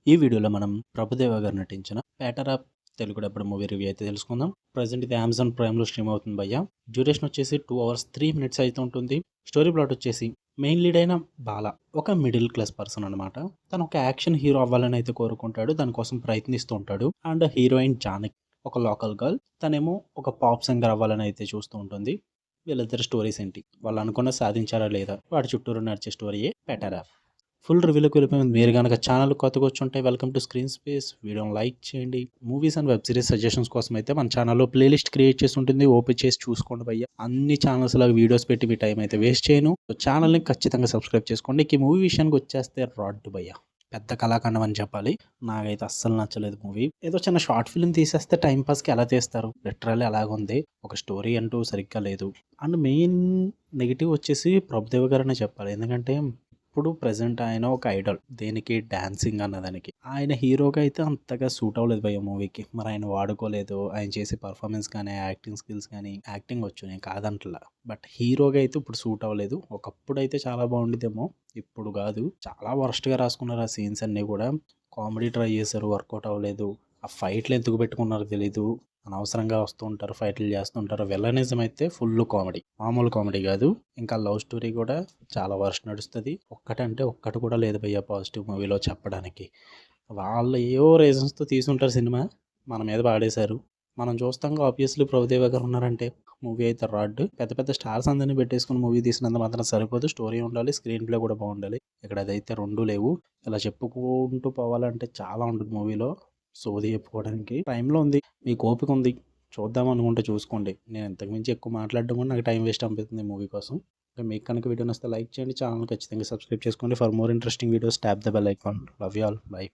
ఈ వీడియోలో మనం ప్రభుదేవ గారు నటించిన 'పేటరా' తెలుగు డబ్బుడ్ మూవీ రివ్యూ అయితే తెలుసుకుందాం. ప్రెజెంట్ ఇది అమెజాన్ ప్రైమ్‌లో స్ట్రీమ్ అవుతుంది భయ్యా. డ్యూరేషన్ వచ్చేసి 2 అవర్స్ 3 మినిట్స్ అయితే ఉంటుంది. స్టోరీ ప్లాట్ వచ్చేసి మెయిన్ లీడ్ అయిన బాల ఒక మిడిల్ క్లాస్ పర్సన్ అనమాట. తను ఒక యాక్షన్ హీరో అవ్వాలని అయితే కోరుకుంటాడు. దానికోసం ప్రయత్నిస్తూ ఉంటాడు. అండ్ హీరోయిన్ జానకి ఒక లోకల్ గర్ల్. తనేమో ఒక పాప్ సింగర్ అవ్వాలని అయితే చూస్తూ ఉంటుంది. వీళ్ళిద్దరి స్టోరీస్ ఏంటి? వాళ్ళు అనుకున్నది సాధించారా లేదా? వాటి చుట్టూరు నడిచే స్టోరీయే 'పేటరా'. ఫుల్ రివ్యూలోకి వెళ్ళిపోయే ముందు మీరు గనక ఛానల్ కొత్తగా వచ్చుంటే వెల్కమ్ టు స్క్రీన్ స్పేస్. వీడియోని లైక్ చేయండి. Movies and web series suggestions కోసం అయితే మన ఛానల్లో ప్లేలిస్ట్ క్రియేట్ చేసి ఉంటుంది. ఓపెన్ చేసి చూసుకోండి భయ్య. అన్ని ఛానల్స్ లాగా వీడియోస్ పెట్టి మీ టైం అయితే వేస్ట్ చేయను. ఛానల్ని ఖచ్చితంగా సబ్స్క్రైబ్ చేసుకోండి. ఈ మూవీ విషయానికి వచ్చేస్తే రాడ్ భయ్య పెద్ద కళాఖండం అని చెప్పాలి. నాకైతే అస్సలు నచ్చలేదు మూవీ. ఏదో చిన్న షార్ట్ ఫిల్మ్ తీసేస్తే టైం పాస్కి ఎలా తీస్తారు, లిటరల్లీ అలాగుంది. ఒక స్టోరీ అంటూ సరిగ్గా లేదు. అండ్ మెయిన్ నెగిటివ్ వచ్చేసి ప్రభుదేవ గారనే చెప్పాలి. ఎందుకంటే ఇప్పుడు ప్రెజెంట్ ఆయన ఒక ఐడల్ దేనికి, డాన్సింగ్ అన్నదానికి. ఆయన హీరోగా అయితే అంతగా సూట్ అవ్వలేదు భయ్య మూవీకి. మరి ఆయన వాడుకోలేదు. ఆయన చేసే పర్ఫార్మెన్స్ కానీ, యాక్టింగ్ స్కిల్స్ కానీ, యాక్టింగ్ వచ్చు నేను కాదంటలా, బట్ హీరోగా అయితే ఇప్పుడు సూట్ అవ్వలేదు. ఒకప్పుడు అయితే చాలా బాగుండేదేమో, ఇప్పుడు కాదు. చాలా వర్స్ట్గా రాసుకున్నారు ఆ సీన్స్ అన్నీ కూడా. కామెడీ ట్రై చేశారు, వర్కౌట్ అవ్వలేదు. ఆ ఫైట్లు ఎందుకు పెట్టుకున్నారో తెలీదు. అనవసరంగా వస్తూ ఉంటారు, ఫైట్లు చేస్తుంటారు. విలనిజం అయితే ఫుల్ కామెడీ, మామూలు కామెడీ కాదు. ఇంకా లవ్ స్టోరీ కూడా చాలా వర్స్ట్ నడుస్తుంది. ఒక్కటంటే ఒక్కటి కూడా లేదు భయ్య పాజిటివ్ మూవీలో చెప్పడానికి. వాళ్ళు ఏవో రీజన్స్తో తీసుంటారు సినిమా, మన మీద పాడేశారు. మనం చూస్తాం ఆబ్వియస్లీ ప్రభుదేవ గారు ఉన్నారంటే మూవీ అయితే రాడ్. పెద్ద పెద్ద స్టార్స్ అందరినీ పెట్టేసుకుని మూవీ తీసినంత మాత్రం సరిపోదు. స్టోరీ ఉండాలి, స్క్రీన్ ప్లే కూడా బాగుండాలి. ఇక్కడ అదైతే రెండూ లేవు. ఇలా చెప్పుకుంటూ పోవాలంటే చాలా ఉంటుంది మూవీలో సోది చెప్పుకోవడానికి. టైంలో ఉంది, మీకు ఓపిక ఉంది, చూద్దాం అనుకుంటే చూసుకోండి. నేను ఇంతకుమించి ఎక్కువ మాట్లాడడం కూడా నాకు టైం వేస్ట్ అనిపిస్తుంది మూవీ కోసం. ఇంకా మీకు కనుక వీడియో నచ్చితే లైక్ చేయండి. ఛానల్ ఖచ్చితంగా సబ్స్క్రైబ్ చేసుకోండి. For more interesting videos tap the bell icon. Love you all. By.